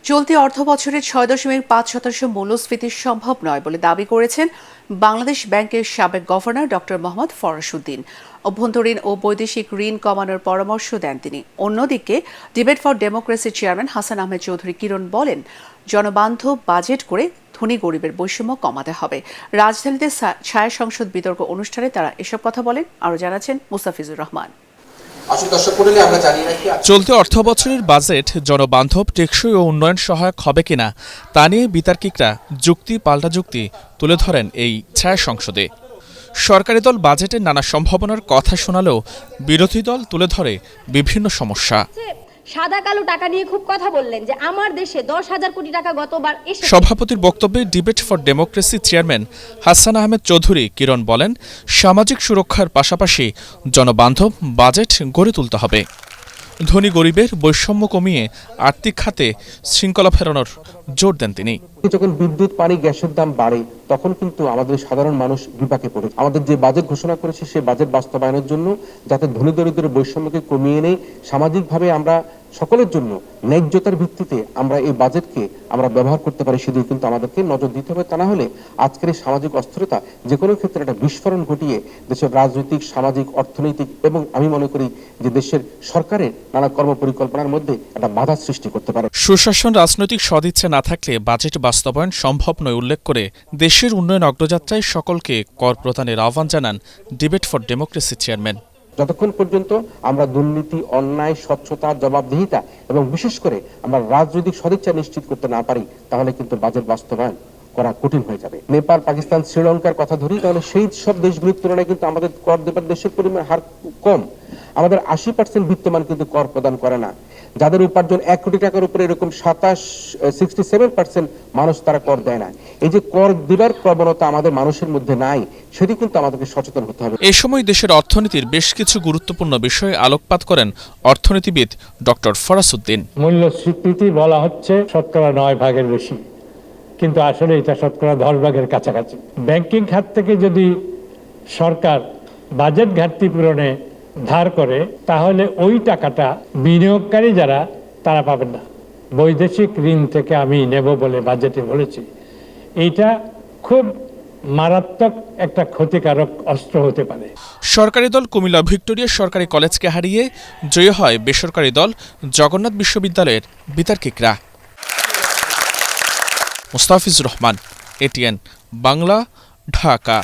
চলতি অর্থবছরে ৬.৫% মূল্যস্ফীতি সম্ভব নয় বলে দাবি করেছেন বাংলাদেশ ব্যাংকের সাবেক গভর্নর ডক্টর মোহাম্মদ ফরাসউদ্দিন। অভ্যন্তরীণ ও বৈদেশিক ঋণ কমানোর পরামর্শ দেন তিনি। অন্যদিকে ডিবেট ফর ডেমোক্রেসির চেয়ারম্যান হাসান আহমেদ চৌধুরী কিরণ বলেন, জনবান্ধব বাজেট করে ধনী গরিবের বৈষম্য কমাতে হবে। রাজধানীতে ছায়া সংসদ বিতর্ক অনুষ্ঠানে তারা এসব কথা বলেন। আরও জানাচ্ছেন মুস্তাফিজুর রহমান। চলতি অর্থবছরের বাজেট জনবান্ধব, টেকসই ও উন্নয়ন সহায়ক হবে কিনা তা নিয়ে বিতার্কিকরা যুক্তি পাল্টা যুক্তি তুলে ধরেন এই ছায়া সংসদে। সরকারি দল বাজেটের নানা সম্ভাবনার কথা শোনালেও বিরোধী দল তুলে ধরে বিভিন্ন সমস্যা। সাদা কালো টাকা নিয়ে খুব কথা বললেন যে আমার দেশে 10,000 কোটি টাকা গতবার এসেছে। সভাপতির বক্তব্যে debate for democracy chairman Hasan Ahmed Chowdhury Kiron বলেন, সামাজিক সুরক্ষার পাশাপাশি জনবান্ধব বাজেট গড়ে তুলতে হবে। ধনী গরিবের বৈষম্য কমিয়ে আর্থিক খাতে শৃঙ্খলা ফেরানোর জোর দেন তিনি। যখন বিদ্যুৎ, পানি, গ্যাসের দাম বাড়ে তখন কিন্তু আমাদের সাধারণ মানুষ বিপাকে পড়ে। আমাদের যে বাজেট ঘোষণা করেছে সেই বাজেট বাস্তবায়নের জন্য যাতে ধনী দরিদ্রের বৈষম্যকে কমিয়ে নেই, সামাজিকভাবে আমরা সকলের জন্য ন্যায্যতার ভিত্তিতে আমরা এই বাজেটকে আমরা ব্যবহার করতে পারি, সেদিকে কিন্তু আমাদেরকে নজর দিতে হবে। তা না হলে আজকের এই সামাজিক অস্থিরতা যে কোনো ক্ষেত্রে একটা বিস্ফোরণ ঘটিয়ে দেশের রাজনৈতিক, সামাজিক, অর্থনৈতিক এবং আমি মনে করি যে দেশের সরকারের নানা কর্ম পরিকল্পনার মধ্যে একটা বাধা সৃষ্টি করতে পারে। সুশাসন, রাজনৈতিক সদিচ্ছা না থাকলে বাজেট বাস্তবায়ন সম্ভব নয় উল্লেখ করে দেশের উন্নয়ন অগ্রযাত্রায় সকলকে কর প্রদানের আহ্বান জানান ডিবেট ফর ডেমোক্রেসি চেয়ারম্যান। যতক্ষণ পর্যন্ত আমরা দুর্নীতি, অন্যায়, স্বচ্ছতা, জবাবদিহিতা এবং বিশেষ করে আমরা রাজনৈতিক সদিচ্ছা নিশ্চিত করতে না পারি তাহলে কিন্তু বাজেট বাস্তবায়ন করা কঠিন হয়ে যাবে। নেপাল, পাকিস্তান, শ্রীলঙ্কার কথা ধরি তাহলে সেই সব দেশগুলির তুলনায় কিন্তু আমাদের কর দেবার দেশের পরিমাণ হার কম। আমাদের 80% বিত্তমান কিন্তু কর প্রদান করে না। যাদের উপার্জন 1 কোটি টাকার উপরে এরকম 67% মানুষ তারা কর দেয় না। এই যে কর দিবার প্রবণতা আমাদের মানুষের মধ্যে নাই, সেটি কিন্তু আমাদেরকে সচেতন হতে হবে। এই সময় দেশের অর্থনীতির বেশ কিছু গুরুত্বপূর্ণ বিষয়ে আলোকপাত করেন অর্থনীতিবিদ ডক্টর ফরাসউদ্দিন। মূল্যস্ফীতি বলা হচ্ছে 9% বেশি, কিন্তু আসলে এটা 10% কাছাকাছি। ব্যাংকিং খাত থেকে যদি সরকার বাজেট ঘাটতি পূরণে ধার করে তাহলে ওই টাকাটা বিনিয়োগকারী যারা তারা পাবেন না। বৈদেশিক ঋণ থেকে আমি নেব বলে বাজেটে বলেছি, এইটা খুব মারাত্মক একটা ক্ষতিকারক অস্ত্র হতে পারে। সরকারি দল কুমিল্লা ভিক্টোরিয়া সরকারি কলেজকে হারিয়ে জয়ী হয় বেসরকারি দল জগন্নাথ বিশ্ববিদ্যালয়ের বিতার্কিকরা। মুস্তাফিজুর রহমান, এটিএন বাংলা, ঢাকা।